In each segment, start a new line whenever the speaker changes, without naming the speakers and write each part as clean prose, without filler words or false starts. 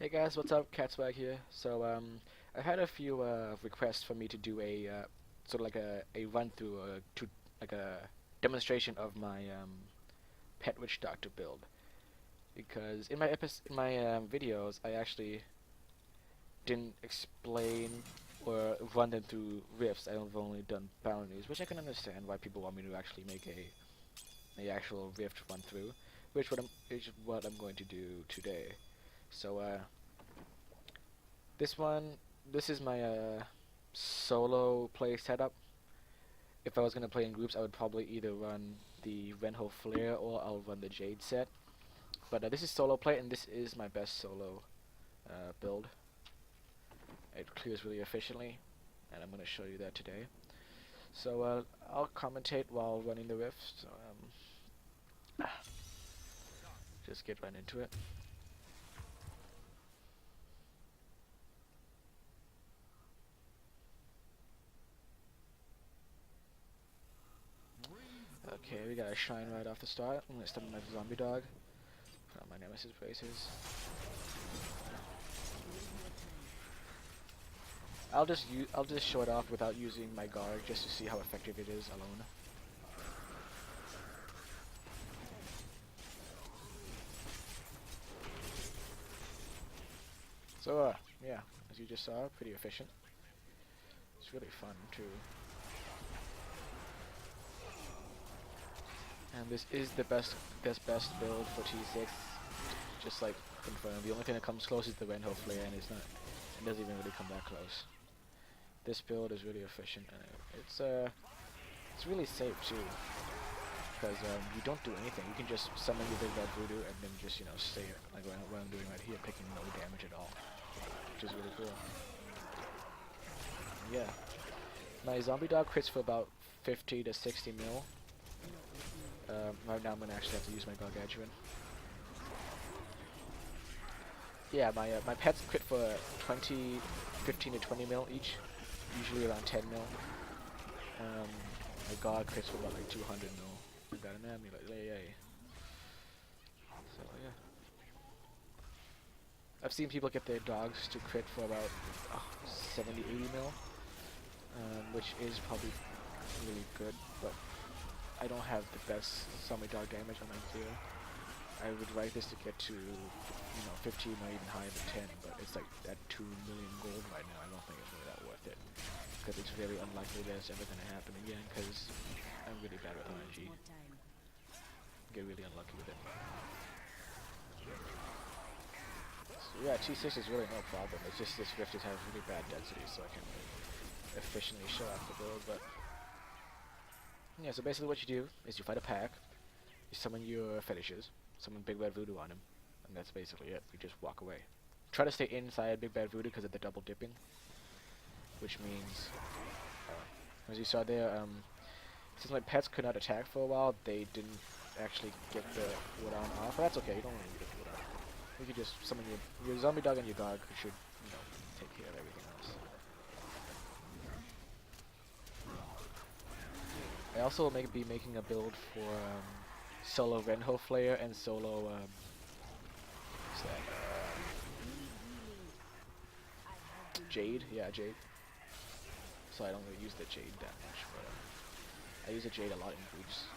Hey guys, what's up? Catswag here. I had a few requests for me to do a sort of like a run through, to like a demonstration of my pet witch doctor build. Because in my videos, I actually didn't explain or run them through rifts. I've only done boundaries, which I can understand why people want me to actually make a actual rift run through, which what I'm going to do today. So This one, this is my solo play setup. If I was gonna play in groups, I would probably either run the Renho Flare or I'll run the Jade set. But this is solo play, and this is my best solo build. It clears really efficiently, and I'm gonna show you that today. I'll commentate while running the rift. Just get right into it. Okay, we got a shine right off the start. I'm gonna start with my zombie dog. Put on my nemesis braces. I'll just show it off without using my guard just to see how effective it is alone. Yeah, as you just saw, pretty efficient. It's really fun too. And this is the best build for T6. Just like confirmed. The only thing that comes close is the Renho Flare, and it doesn't even really come that close. This build is really efficient, and it's really safe too. Because you don't do anything. You can just summon your big bad voodoo and then just stay like what I'm doing right here, taking no damage at all, which is really cool. Yeah, my zombie dog crits for about 50 to 60 mil. Right now I'm gonna actually have to use my gargantuan. Yeah, my pets crit for 15 to 20 mil each, usually around 10 mil. My god crits for about like 200 mil. I got an amulet, yay. So yeah, I've seen people get their dogs to crit for about 70, 80 mil, which is probably really good, but I don't have the best zombie dog damage on my clear. I would like this to get to 15 or even higher than 10, but it's like at 2 million gold right now. I don't think it's really that worth it, because it's very unlikely that it's ever going to happen again, because I'm really bad with RNG. Get really unlucky with it. So yeah, T6 is really no problem. It's just this rift just has really bad density, so I can't really efficiently show off the build. But yeah, so basically what you do is you fight a pack, you summon your fetishes, summon Big Bad Voodoo on him, and that's basically it. You just walk away. Try to stay inside Big Bad Voodoo because of the double dipping, which means, as you saw there, since my pets could not attack for a while, they didn't actually get the wood on off, but that's okay. You don't really need to get the wood on. You can just summon your zombie dog and your dog, who should, take care of everything else. I also will be making a build for solo Renho Flare and solo what's that? Jade, yeah, Jade. So I don't really use the Jade that much, but I use the Jade a lot in groups.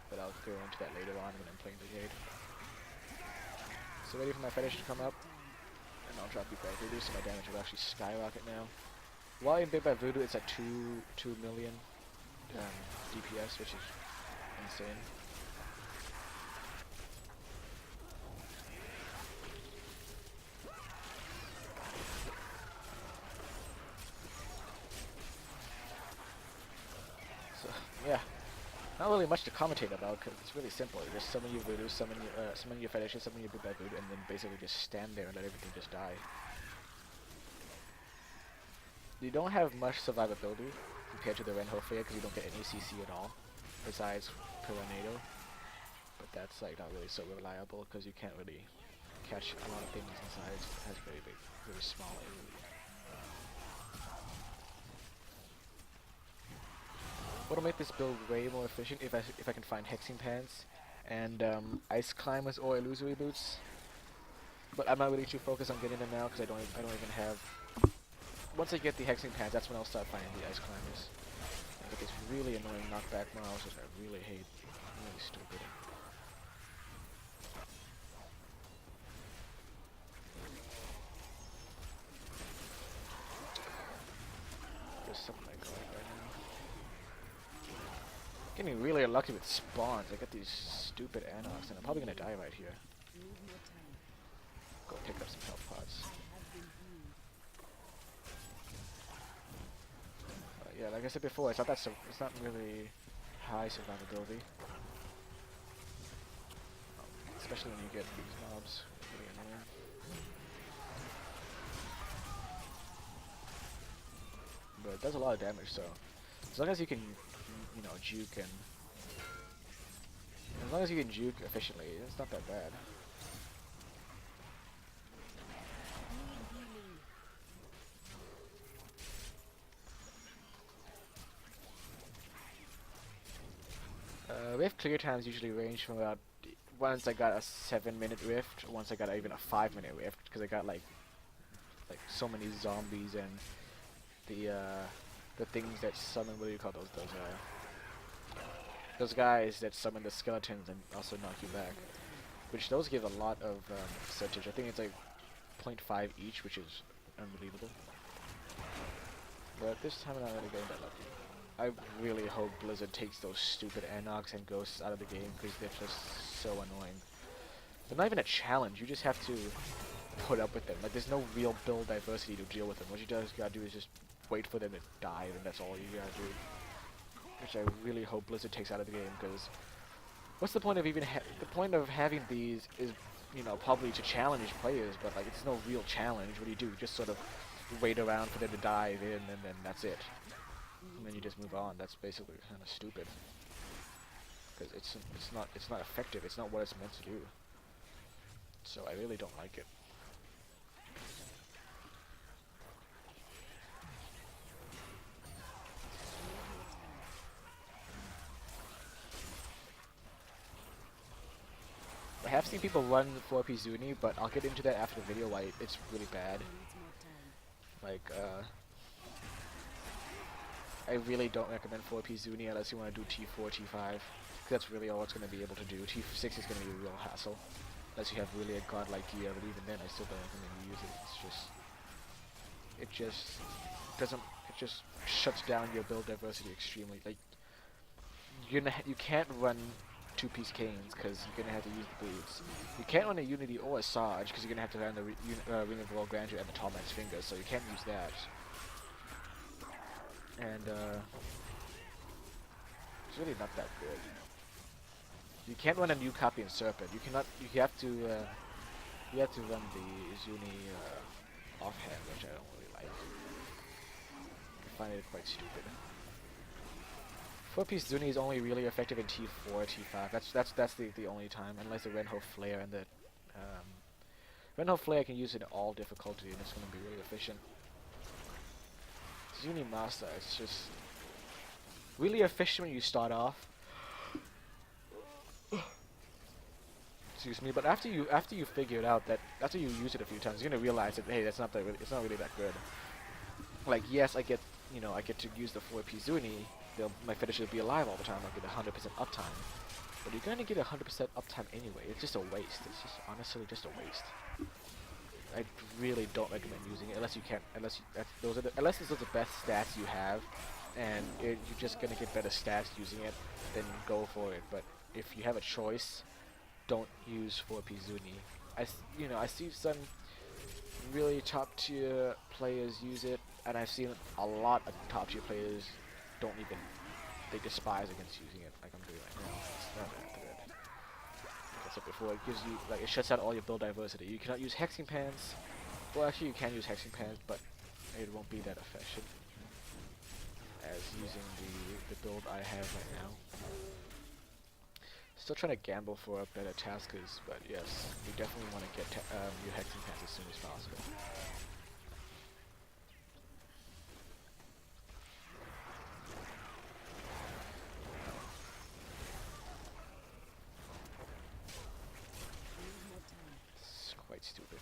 But I'll go into that later on when I'm playing the Jade. So ready for my fetish to come up, and I'll drop Big Bad Voodoo, so my damage will actually skyrocket now. While in Big Bad Voodoo, it's at 2 million DPS, which is insane. So yeah, not really much to commentate about because it's really simple. You just summon your voodoo, summon your fetishes, summon your Big Bad Voodoo, and then basically just stand there and let everything just die. You don't have much survivability compared to the Renho Flare because you don't get any CC at all, besides Tornado. But that's like not really so reliable because you can't really catch a lot of things inside. It has very big, very small AoE. What'll make this build way more efficient if I can find Hexing Pants and Ice Climbers or Illusory Boots. But I'm not really too focused on getting them now because I don't even have. Once I get the hexing pads, that's when I'll start finding the ice climbers. I get these really annoying knockback Miles, which I really hate. Really stupid. There's something like that right now. Getting really unlucky with spawns. I got these stupid anox, and I'm probably gonna die right here. Go pick up some health pods. Yeah, like I said before, it's not really high survivability. Especially when you get these mobs. Really annoying. But it does a lot of damage, so as long as you can, you know, juke and as long as you can juke efficiently, it's not that bad. Rift clear times usually range from about, once I got a 7-minute rift, once I got even a 5-minute rift, because I got like so many zombies and the things that summon, what do you call those guys that summon the skeletons and also knock you back, which those give a lot of percentage. I think it's like 0.5 each, which is unbelievable. But this time I'm not really getting that lucky. I really hope Blizzard takes those stupid Anox and Ghosts out of the game because they're just so annoying. They're not even a challenge, you just have to put up with them. Like, there's no real build diversity to deal with them. What you just gotta do is just wait for them to die, and that's all you gotta do. Which I really hope Blizzard takes out of the game, because what's the point of even the point of having these is, you know, probably to challenge players, but like it's no real challenge. What do? You just sort of wait around for them to dive in, and then that's it. And then you just move on. That's basically kind of stupid, because it's not effective. It's not what it's meant to do. So I really don't like it. I have seen people run 4P Zuni, but I'll get into that after the video why it's really bad. Like, I really don't recommend 4P Zuni unless you want to do T4, T5. That's really all it's going to be able to do. T6 is going to be a real hassle. Unless you have really a godlike gear, but even then I still don't recommend you use it. It just shuts down your build diversity extremely. Like, you can't run 2-piece canes because you're gonna have to use the bleeds. You can't run a Unity or a Sarge because you're gonna have to run the Ring of Royal Grandeur and the Tall Man's Fingers, so you can't use that. And it's really not that good. You can't run a new copy in Serpent. You cannot. You have to run the Zuni offhand, which I don't really like. I find it quite stupid. 4-piece Zuni is only really effective in T4, T5. That's the only time, unless the Renho Flare and the Renho Flare can use it in all difficulty, and it's going to be really efficient. Zuni Master, it's just really efficient when you start off. Excuse me, but after you figure it out, that after you use it a few times, you're gonna realize that hey, it's not really that good. Like, yes, I get to use the 4P Zuni. My finisher will be alive all the time. I'll get 100% uptime, but you're gonna get 100% uptime anyway. It's just a waste. It's just honestly just a waste. I really don't recommend using it unless those are the best stats you have, and you're just gonna get better stats using it. Then go for it. But if you have a choice, don't use 4P Zuni. I see some really top tier players use it, and I've seen a lot of top tier players they despise against using it like I'm doing right now. It's not that good. Like I said before, it gives you, like, it shuts out all your build diversity. You cannot use hexing pans. Well, actually you can use hexing pans, but it won't be that efficient as using the build I have right now. Still trying to gamble for better taskers, but yes, you definitely want to get your hexing pans as soon as possible. It's quite stupid.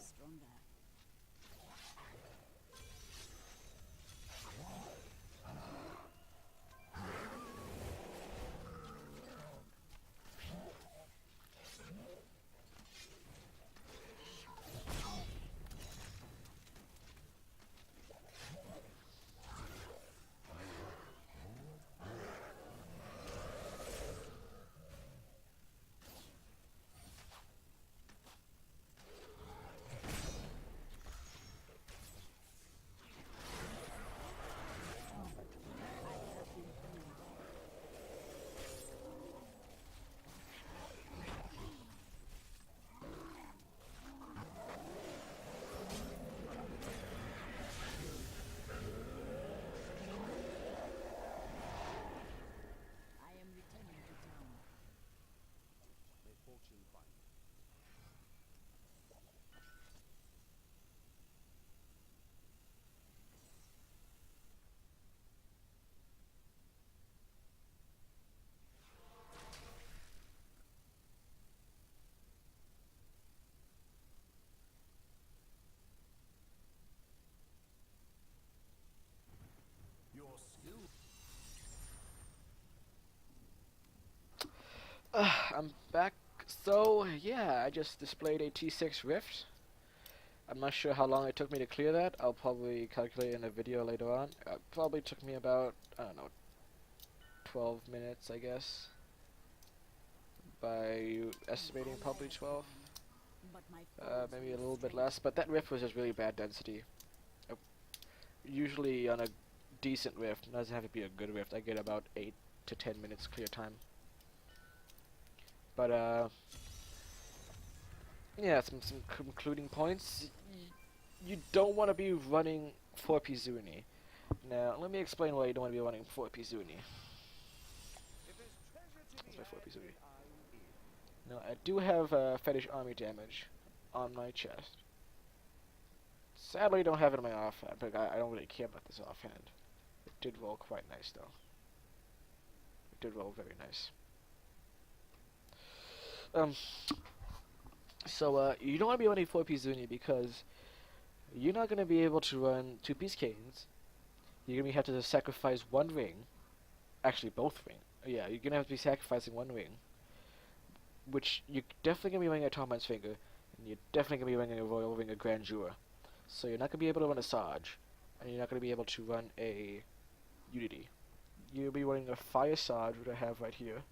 stronger. I am returning to town.
May fortune find you. Your skill.
I'm back. So, yeah, I just displayed a T6 Rift. I'm not sure how long it took me to clear that. I'll probably calculate in a video later on. It probably took me about, I don't know, 12 minutes, I guess. By estimating probably 12.
But my foes
Maybe a
will
little bit
stray.
less. But that Rift was just really bad density. Usually on a decent Rift, doesn't have to be a good Rift, I get about 8 to 10 minutes clear time. But, yeah, some concluding points. You don't want to be running 4P Zuni. Now, let me explain why you don't want to be running 4P Zuni.
If there's treasure to
That's
be
my 4P
had,
Zuni.
then I'm in.
Now, I do have fetish army damage on my chest. Sadly, I don't have it on my offhand, but I don't really care about this offhand. It did roll quite nice, though. It did roll very nice. So, you don't want to be running 4P Zuni because you're not going to be able to run 2-piece canes. You're going to have to sacrifice one ring. Actually, both ring. Yeah, you're going to have to be sacrificing one ring. Which you're definitely going to be running a Torment's Finger. And you're definitely going to be running a Royal Ring of Grandeur. So you're not going to be able to run a Sarge. And you're not going to be able to run a Unity. You'll be running a Fire Sarge, which I have right here.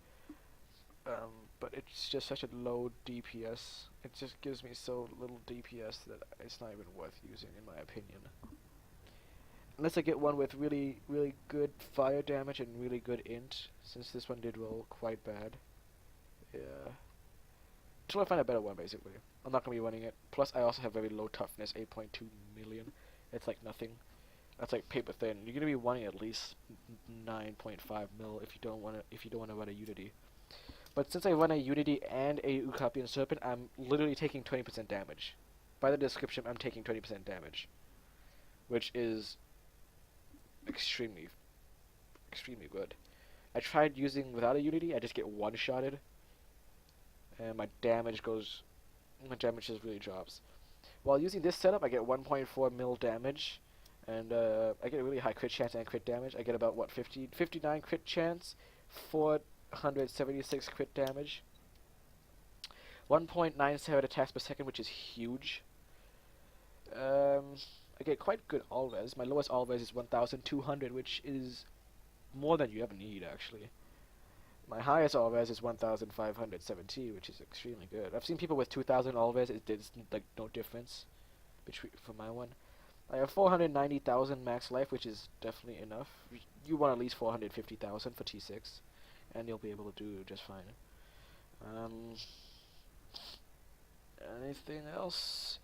But it's just such a low DPS. It just gives me so little DPS that it's not even worth using, in my opinion. Unless I get one with really, really good fire damage and really good int, since this one did roll quite bad. Yeah. Until I find a better one, basically. I'm not going to be running it. Plus, I also have very low toughness, 8.2 million. It's like nothing. That's like paper thin. You're going to be running at least 9.5 mil if you don't want to run a Unity. But since I run a Unity and a Ukapian Serpent, I'm literally taking 20% damage. By the description, I'm taking 20% damage. Which is extremely, extremely good. I tried using without a Unity, I just get one-shotted. And my damage just really drops. While using this setup, I get 1.4 mil damage. And I get a really high crit chance and crit damage. I get about, what, 59 crit chance, 476 crit damage. 1.97 attacks per second, which is huge. I get quite good all-res. My lowest all-res is 1,200, which is more than you ever need, actually. My highest all-res is 1,570, which is extremely good. I've seen people with 2,000 all-res, there's like no difference between for my one. I have 490,000 max life, which is definitely enough. You want at least 450,000 for T6, and you'll be able to do just fine. Anything else?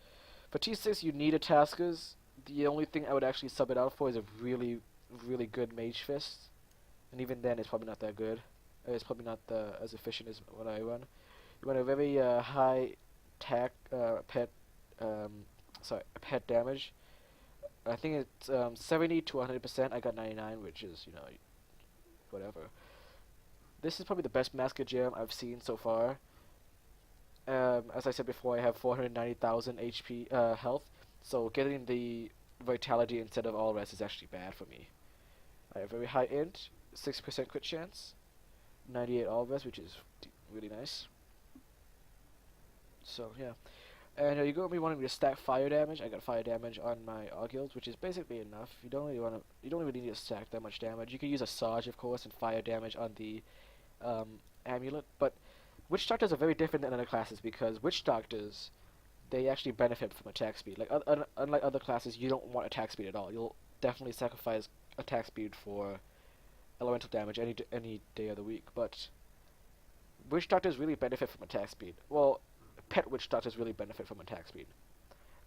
For T6, you need a Taskers. The only thing I would actually sub it out for is a really, really good Mage Fist. And even then, it's probably not that good. It's probably not as efficient as what I run. You run a very high pet damage. I think it's 70 to 100%. I got 99, which is, whatever. This is probably the best Masker Gem I've seen so far. As I said before, I have 490,000 HP health, so getting the vitality instead of all rest is actually bad for me. I have very high int, 6% crit chance, 98 all rest, which is really nice. So yeah, and you're going to be wanting me to stack fire damage. I got fire damage on my Augils, which is basically enough. You don't really need to stack that much damage. You can use a Sarge, of course, and fire damage on the amulet, but witch doctors are very different than other classes because witch doctors they actually benefit from attack speed. Like unlike other classes, you don't want attack speed at all. You'll definitely sacrifice attack speed for elemental damage any day of the week. But witch doctors really benefit from attack speed. Well, pet witch doctors really benefit from attack speed.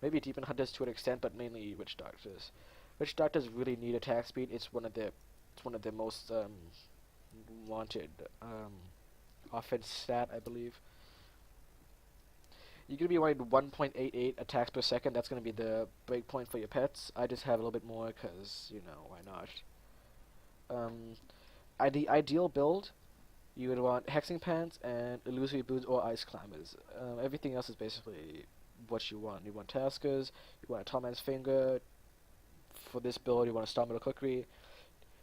Maybe demon hunters to an extent, but mainly witch doctors. Witch doctors really need attack speed. It's one of the most wanted offense stat, I believe. You're going to be wanting 1.88 attacks per second. That's going to be the breakpoint for your pets. I just have a little bit more because, you know, why not? The ideal build, you would want Hexing Pants and Illusory Boots or Ice Climbers. Everything else is basically what you want. You want Taskers, you want a Tall Man's Finger. For this build, you want a Starmetal Kukri.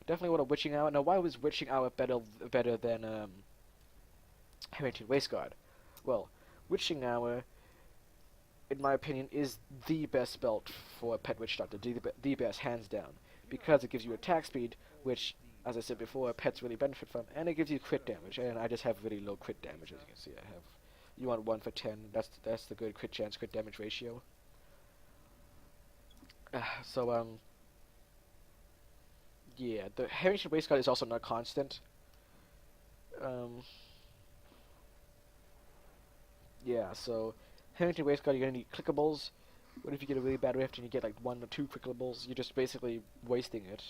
Definitely want a Witching Hour. Now, why was Witching Hour better than Harrington Waistguard? Well, Witching Hour, in my opinion, is the best belt for a pet witch doctor, the best, hands down, because it gives you attack speed, which, as I said before, pets really benefit from, and it gives you crit damage, and I just have really low crit damage, as you can see. I have, you want 1 for 10, that's the good crit chance, crit damage ratio. Yeah, the Harrington Waistguard is also not constant. Yeah, so Harrington Waistguard, you're gonna need clickables. What if you get a really bad rift and you get like 1 or 2 clickables? You're just basically wasting it.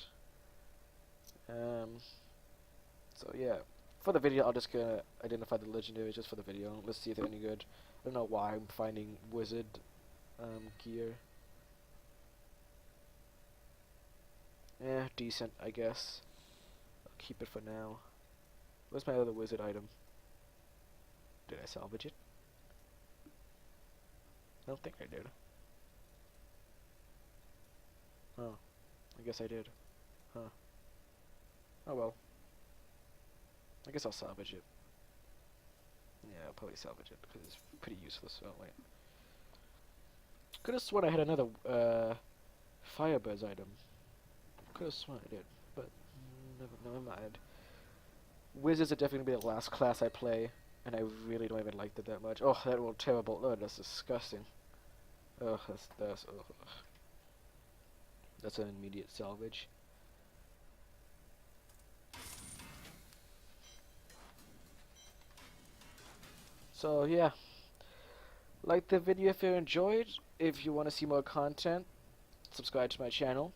So yeah, for the video, I'll just gonna identify the legendaries just for the video. Let's see if they're any good. I don't know why I'm finding wizard gear. Yeah, decent, I guess. I'll keep it for now. Where's my other wizard item? Did I salvage it? I don't think I did. Oh, I guess I did. Huh. Oh well. I guess I'll salvage it. Yeah, I'll probably salvage it because it's pretty useless. Oh wait. Could have sworn I had another Firebird's item. Could have sworn I did, but never mind. Wizards are definitely gonna be the last class I play, and I really don't even like it that much. Oh, that was terrible. Oh, that's disgusting. Oh, that's oh. That's an immediate salvage. So yeah, like the video if you enjoyed. If you want to see more content, subscribe to my channel.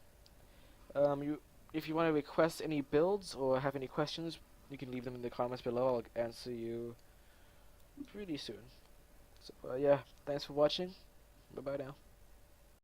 If you want to request any builds or have any questions, you can leave them in the comments below. I'll answer you pretty soon. So yeah, thanks for watching. Bye bye now.